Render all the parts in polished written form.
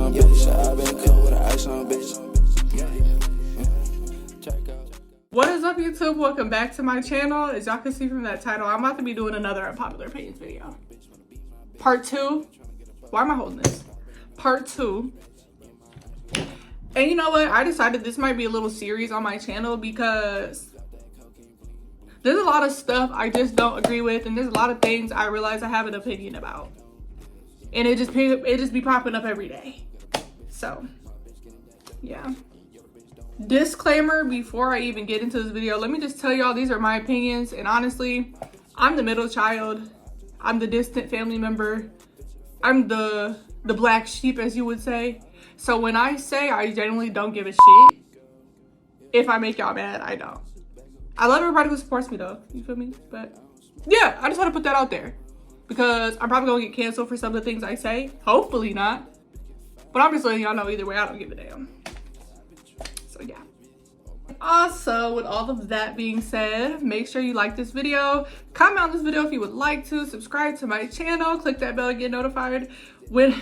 on, bitch. I been cold with an ice on, bitch. What is up, YouTube? Welcome back to my channel. As y'all can see from that title, I'm about to be doing another unpopular opinions video. Part 2. Why am I holding this? Part 2. And you know what? I decided this might be a little series on my channel because there's a lot of stuff I just don't agree with, and there's a lot of things I realize I have an opinion about. And it just be popping up every day. So, yeah. Disclaimer before I even get into this video, let me just tell y'all these are my opinions, and honestly, I'm the middle child. I'm the distant family member. I'm the black sheep, as you would say. So when I say I genuinely don't give a shit, if I make y'all mad, I don't. I love everybody who supports me though, you feel me? But yeah, I just want to put that out there because I'm probably gonna get canceled for some of the things I say. Hopefully not. But I'm just letting y'all know either way, I don't give a damn. So yeah. Also, with all of that being said, make sure you like this video, comment on this video if you would like to, subscribe to my channel, click that bell to get notified when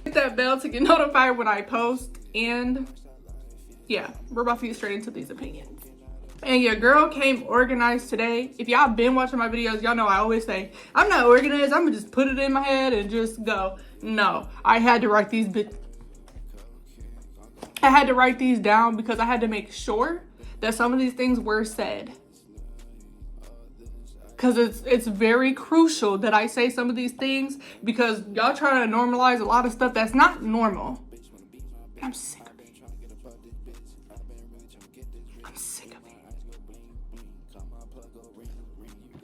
hit that bell to get notified when I post. And yeah, we're about to get straight into these opinions. And your girl came organized today. If y'all been watching my videos, y'all know I always say I'm not organized, I'm gonna just put it in my head and just go. No, I had to write these down because I had to make sure that some of these things were said. Because it's very crucial that I say some of these things because y'all trying to normalize a lot of stuff that's not normal. I'm sick of it. I'm sick of it.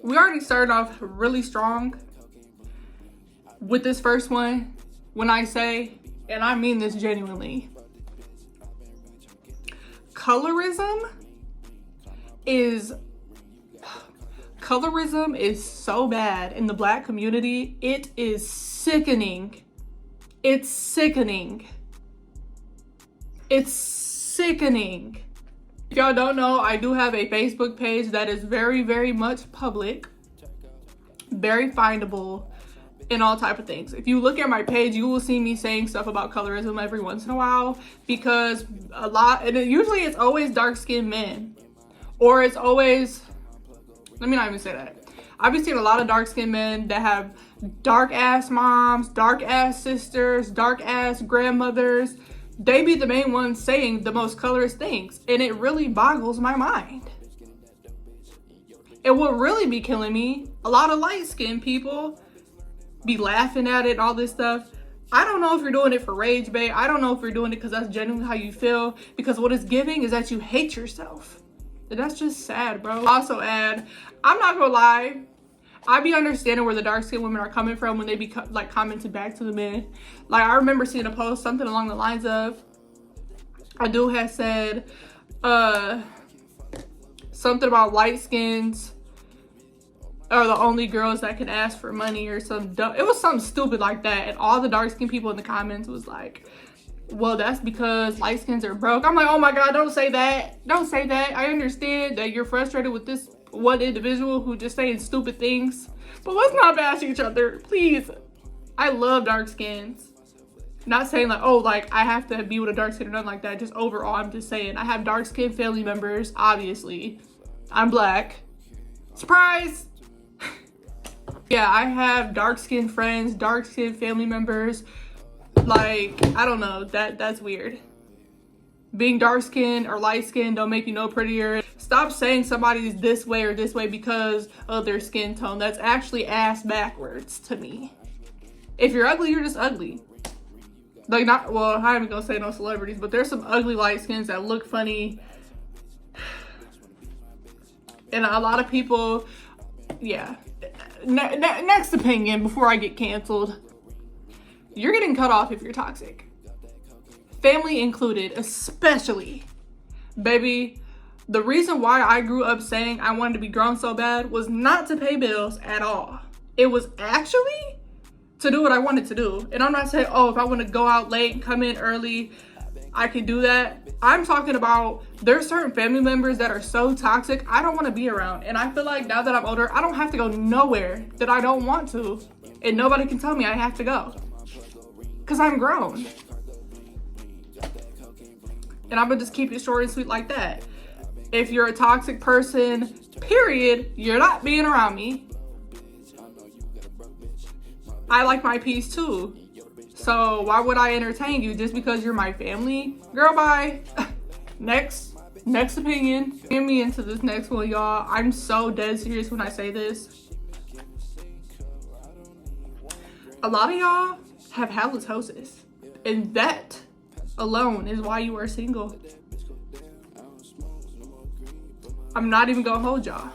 We already started off really strong with this first one when I say, and I mean this genuinely, colorism is so bad in the black community. It is sickening. It's sickening. It's sickening. If y'all don't know, I do have a Facebook page that is very, very much public, very findable, and all type of things. If you look at my page, you will see me saying stuff about colorism every once in a while because usually it's always dark-skinned men, or it's always, let me not even say that. I've been seeing a lot of dark-skinned men that have dark-ass moms, dark-ass sisters, dark-ass grandmothers. They be the main ones saying the most colorist things, and it really boggles my mind. And what really be killing me, a lot of light-skinned people be laughing at it and all this stuff. I don't know if you're doing it for rage bait. I don't know if you're doing it because that's genuinely how you feel, because what it's giving is that you hate yourself. And that's just sad, bro. Also add, I'm not gonna lie, I be understanding where the dark-skinned women are coming from when they be like commenting back to the men. Like, I remember seeing a post, something along the lines of, a dude had said something about light skins are the only girls that can ask for money or some dumb, it was something stupid like that. And all the dark-skinned people in the comments was like, well, that's because light skins are broke. I'm like, oh my God, don't say that. Don't say that. I understand that you're frustrated with this one individual who just saying stupid things, but let's not bash each other, please. I love dark skins. Not saying like, oh, like I have to be with a dark skin or nothing like that. Just overall, I'm just saying I have dark skinned family members, obviously. I'm black. Surprise! Yeah, I have dark-skinned friends, dark-skinned family members. Like, I don't know, that's weird. Being dark-skinned or light-skinned don't make you no prettier. Stop saying somebody's this way or this way because of their skin tone. That's actually ass backwards to me. If you're ugly, you're just ugly. Like, not, well, I'm not even gonna say no celebrities, but there's some ugly light-skins that look funny. And a lot of people, yeah. Next opinion before I get canceled. You're getting cut off if you're toxic. Family included, especially. Baby, the reason why I grew up saying I wanted to be grown so bad was not to pay bills at all. It was actually to do what I wanted to do. And I'm not saying, oh, if I want to go out late and come in early, I can do that. I'm talking about there's certain family members that are so toxic I don't want to be around. And I feel like now that I'm older, I don't have to go nowhere that I don't want to. And nobody can tell me I have to go. because I'm grown. And I'm gonna just keep it short and sweet like that. If you're a toxic person, period, you're not being around me. I like my peace too. So why would I entertain you just because you're my family? Girl, bye. Next opinion. Get me into this next one, y'all. I'm so dead serious when I say this. A lot of y'all have halitosis, and that alone is why you are single. I'm not even gonna hold y'all.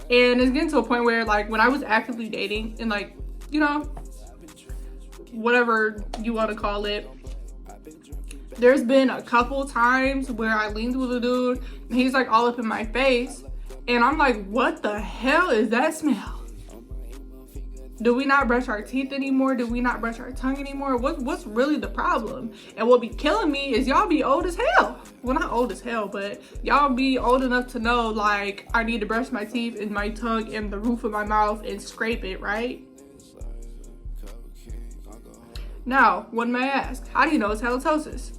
And it's getting to a point where, like, when I was actively dating and, like, you know, whatever you want to call it, there's been a couple times where I leaned with a dude and he's like all up in my face, and I'm like, what the hell is that smell? Do we not brush our teeth anymore? Do we not brush our tongue anymore? What's really the problem? And what be killing me is y'all be old as hell. Well, not old as hell, but y'all be old enough to know, like, I need to brush my teeth and my tongue and the roof of my mouth and scrape it, right? Now, one may ask, how do you know it's halitosis?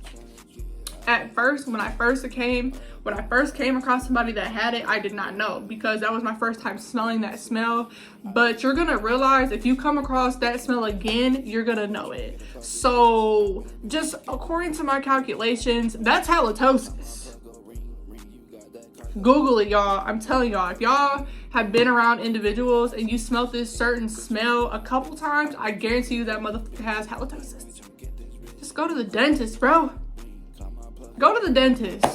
At first, when I first came across somebody that had it, I did not know, because that was my first time smelling that smell. But you're gonna realize if you come across that smell again, you're gonna know it. So just according to my calculations, that's halitosis. Google it, y'all. I'm telling y'all, if y'all have been around individuals and you smelt this certain smell a couple times, I guarantee you that motherfucker has halitosis. Just go to the dentist, bro. Go to the dentist.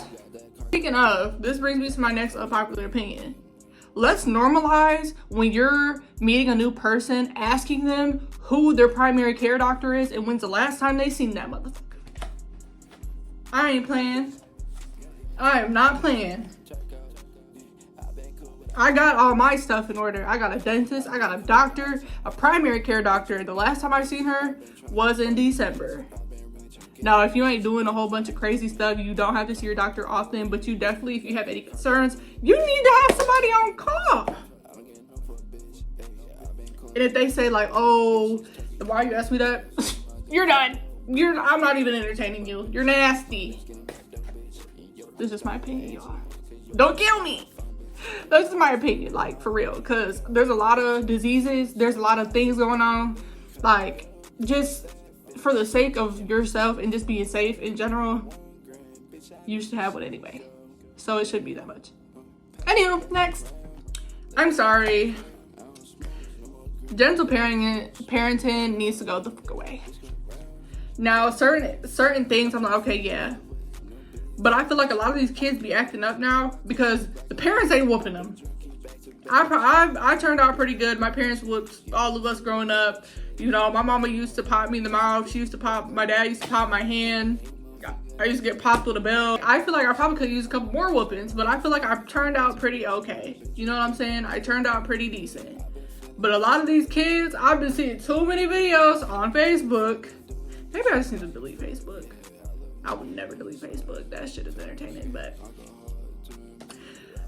Speaking of, this brings me to my next unpopular opinion. Let's normalize when you're meeting a new person, asking them who their primary care doctor is and when's the last time they seen that motherfucker. I ain't playing. I am not playing. I got all my stuff in order. I got a dentist, I got a doctor, a primary care doctor. The last time I seen her was in December. Now, if you ain't doing a whole bunch of crazy stuff, you don't have to see your doctor often, but you definitely, if you have any concerns, you need to have somebody on call. And if they say like, oh, why you ask me that? You're done. I'm not even entertaining you. You're nasty. This is my opinion, y'all. Don't kill me. This is my opinion, like, for real, because there's a lot of diseases, there's a lot of things going on, like, just for the sake of yourself and just being safe in general, you should have one anyway. So it shouldn't be that much. Anywho, next. I'm sorry. Gentle parenting needs to go the fuck away. Now, certain things, I'm like, okay, yeah. But I feel like a lot of these kids be acting up now because the parents ain't whooping them. I turned out pretty good. My parents whooped all of us growing up. You know, my mama used to pop me in the mouth. My dad used to pop my hand. I used to get popped with a belt. I feel like I probably could use a couple more whoopings, but I feel like I've turned out pretty okay. You know what I'm saying? I turned out pretty decent. But a lot of these kids, I've been seeing too many videos on Facebook. Maybe I just need to delete Facebook. I would never delete Facebook. That shit is entertaining, but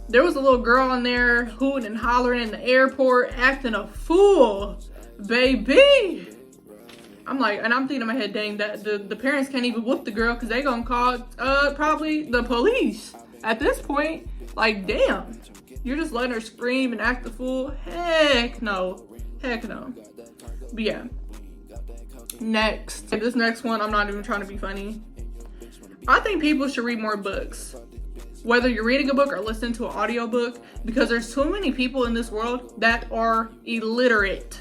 there was a little girl on there hooting and hollering in the airport, acting a fool, baby. I'm like, and I'm thinking in my head, dang, that the parents can't even whoop the girl because they gonna call probably the police at this point. Like, damn, you're just letting her scream and act a fool? Heck no. But yeah, next. This next one, I'm not even trying to be funny. I think people should read more books. Whether you're reading a book or listening to an audiobook, because there's too many people in this world that are illiterate.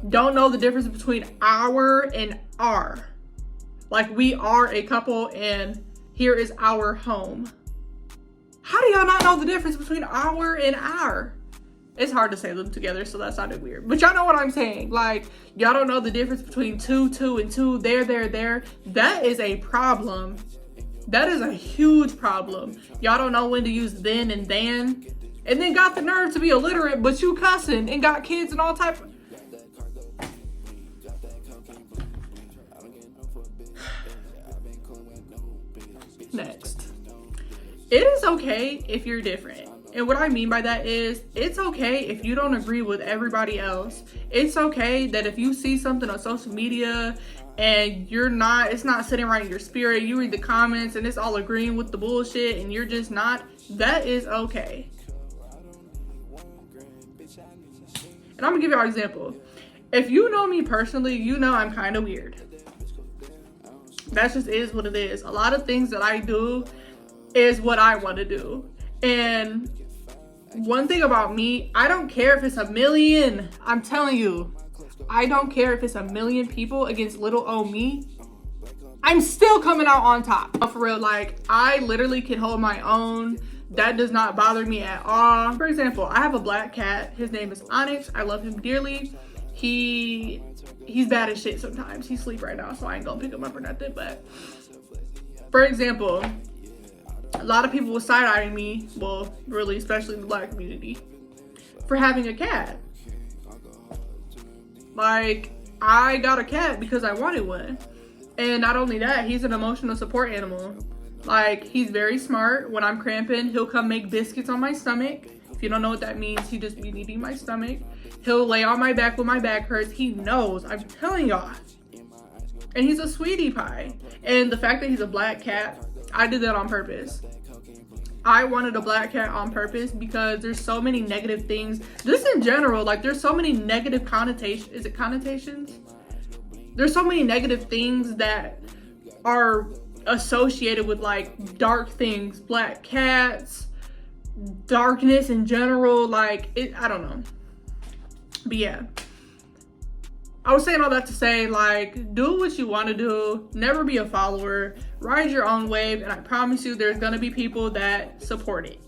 Don't know the difference between our and our. Like, we are a couple and here is our home. How do y'all not know the difference between our and our? It's hard to say them together, so that sounded weird. But y'all know what I'm saying. Like, y'all don't know the difference between two, and two, there. That is a problem. That is a huge problem. Y'all don't know when to use then and then. And then got the nerve to be illiterate, but you cussing and got kids and all type of... Next. It is okay if you're different. And what I mean by that is, it's okay if you don't agree with everybody else. It's okay that if you see something on social media and it's not sitting right in your spirit, you read the comments and it's all agreeing with the bullshit and you're just not, that is okay. And I'm gonna give you an example. If you know me personally, you know I'm kind of weird. That just is what it is. A lot of things that I do is what I want to do. And one thing about me, I don't care if it's a million. I'm telling you, I don't care if it's a million people against little old me. I'm still coming out on top. For real, like, I literally can hold my own. That does not bother me at all. For example, I have a black cat. His name is Onyx. I love him dearly. He's bad as shit sometimes. He's asleep right now, so I ain't gonna pick him up or nothing. But for example, a lot of people were side-eyeing me, well, really, especially in the black community, for having a cat. Like, I got a cat because I wanted one. And not only that, he's an emotional support animal. Like, he's very smart. When I'm cramping, he'll come make biscuits on my stomach. If you don't know what that means, he just be eating my stomach. He'll lay on my back when my back hurts. He knows, I'm telling y'all. And he's a sweetie pie. And the fact that he's a black cat, I did that on purpose. I wanted a black cat on purpose because there's so many negative things. Just in general, like, there's so many negative connotations. Is it connotations? There's so many negative things that are associated with, like, dark things. Black cats, darkness in general. Like, I don't know. But yeah. I was saying all that to say, like, do what you want to do. Never be a follower. Ride your own wave. And I promise you, there's going to be people that support it.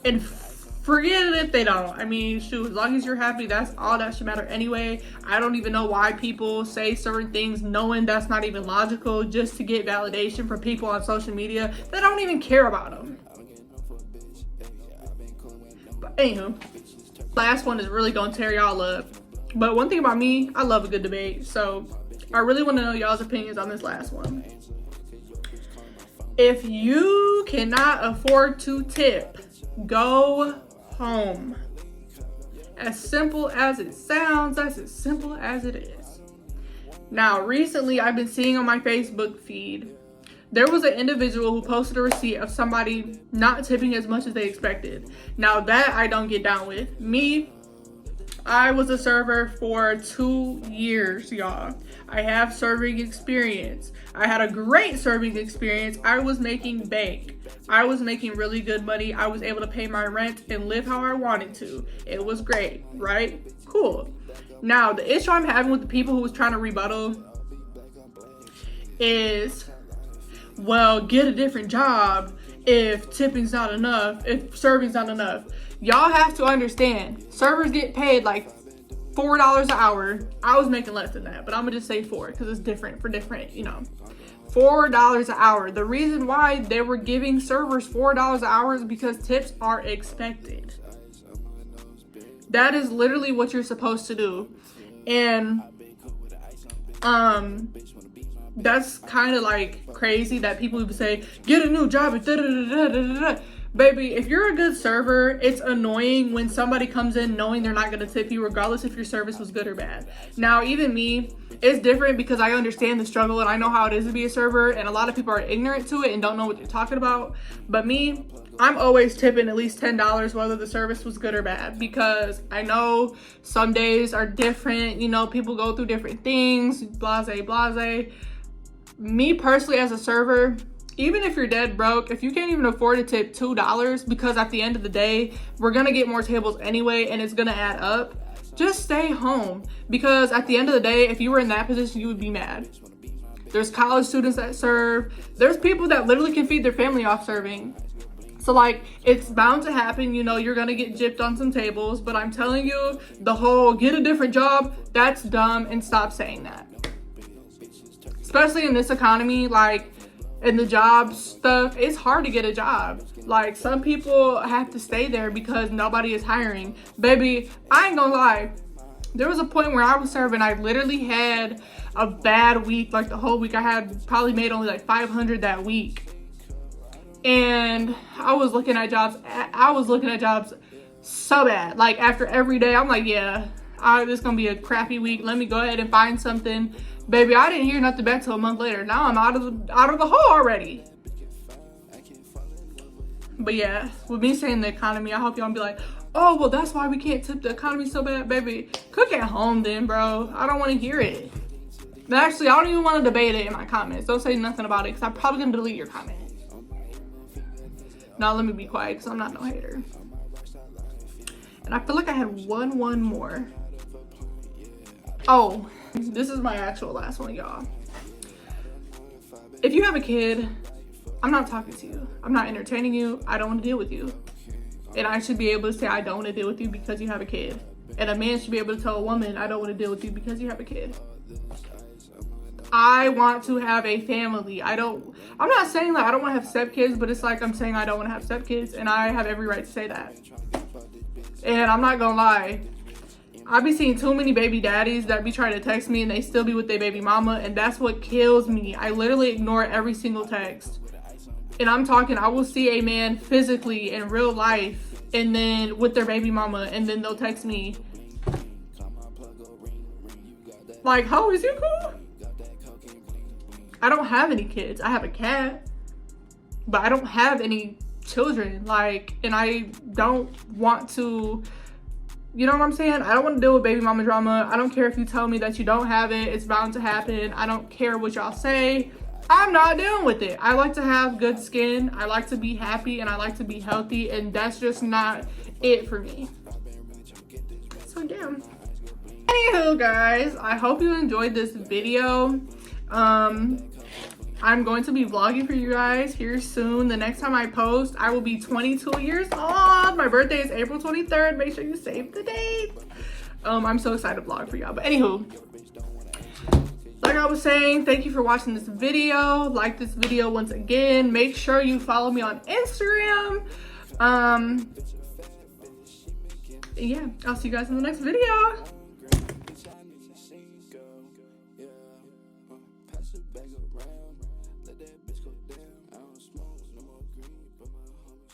And forget it if they don't. I mean, shoot, as long as you're happy, that's all that should matter anyway. I don't even know why people say certain things knowing that's not even logical, just to get validation from people on social media that don't even care about them. But anywho, last one is really going to tear y'all up. But one thing about me, I love a good debate. So I really want to know y'all's opinions on this last one. If you cannot afford to tip, go home. As simple as it sounds, that's as simple as it is. Now, recently I've been seeing on my Facebook feed, there was an individual who posted a receipt of somebody not tipping as much as they expected. Now that I don't get down with. Me, I was a server for 2 years, y'all. I have serving experience. I had a great serving experience. I was making bank. I was making really good money. I was able to pay my rent and live how I wanted to. It was great, right? Cool. Now, the issue I'm having with the people who was trying to rebuttal is, well, get a different job if tipping's not enough, if serving's not enough. Y'all have to understand, servers get paid like $4 an hour. I was making less than that, but I'm gonna just say 4 because it's different for different, you know. $4 an hour. The reason why they were giving servers $4 an hour is because tips are expected. That is literally what you're supposed to do. And that's kind of like crazy that people would say, get a new job and da-da-da-da-da-da-da. Baby, if you're a good server, it's annoying when somebody comes in knowing they're not going to tip you regardless if your service was good or bad. Now, even me, it's different because I understand the struggle and I know how it is to be a server, and a lot of people are ignorant to it and don't know what you're talking about. But me, I'm always tipping at least $10 whether the service was good or bad, because I know some days are different. You know, people go through different things, blase, blase. Me personally as a server, even if you're dead broke, if you can't even afford to tip $2, because at the end of the day, we're gonna get more tables anyway and it's gonna add up, just stay home. Because at the end of the day, if you were in that position, you would be mad. There's college students that serve. There's people that literally can feed their family off serving. So like, it's bound to happen, you know, you're gonna get gypped on some tables, but I'm telling you, the whole get a different job, that's dumb, and stop saying that. Especially in this economy, like, in the job stuff, it's hard to get a job. Like, some people have to stay there because nobody is hiring. Baby, I ain't gonna lie. There was a point where I was serving, I literally had a bad week, like the whole week. I had probably made only like 500 that week. And I was looking at jobs. So bad. Like after every day, I'm like, yeah, this is gonna be a crappy week. Let me go ahead and find something. Baby, I didn't hear nothing back till a month later. Now I'm out of the hole already. But yeah, with me saying the economy, I hope y'all be like, oh, well, that's why we can't tip the economy so bad. Baby, cook at home then, bro. I don't want to hear it. And actually, I don't even want to debate it in my comments. Don't say nothing about it, because I'm probably going to delete your comment. Now, let me be quiet, because I'm not no hater. And I feel like I had one more. Oh, this is my actual last one, y'all. If you have a kid, I'm not talking to you. I'm not entertaining you. I don't want to deal with you. And I should be able to say I don't want to deal with you because you have a kid. And a man should be able to tell a woman, I don't want to deal with you because you have a kid. I want to have a family. I'm not saying that I don't want to have stepkids, but it's like I'm saying I don't want to have stepkids, and I have every right to say that. And I'm not gonna lie, I be seeing too many baby daddies that be trying to text me and they still be with their baby mama, and that's what kills me. I literally ignore every single text. And I'm talking, I will see a man physically in real life and then with their baby mama, and then they'll text me like, ho, is you cool? I don't have any kids. I have a cat, but I don't have any children. Like, and I don't want to, you know what I'm saying? I don't want to deal with baby mama drama. I don't care if you tell me that you don't have it. It's bound to happen. I don't care what y'all say. I'm not dealing with it. I like to have good skin. I like to be happy, and I like to be healthy, and that's just not it for me. So yeah. Anywho, guys, I hope you enjoyed this video. I'm going to be vlogging for you guys here soon. The next time I post, I will be 22 years old. My birthday is April 23rd. Make sure you save the date. I'm so excited to vlog for y'all. But anywho, like I was saying, thank you for watching this video. Like this video once again. Make sure you follow me on Instagram. Yeah, I'll see you guys in the next video. Back around, let that bitch go down. I don't smoke no more green, but my homies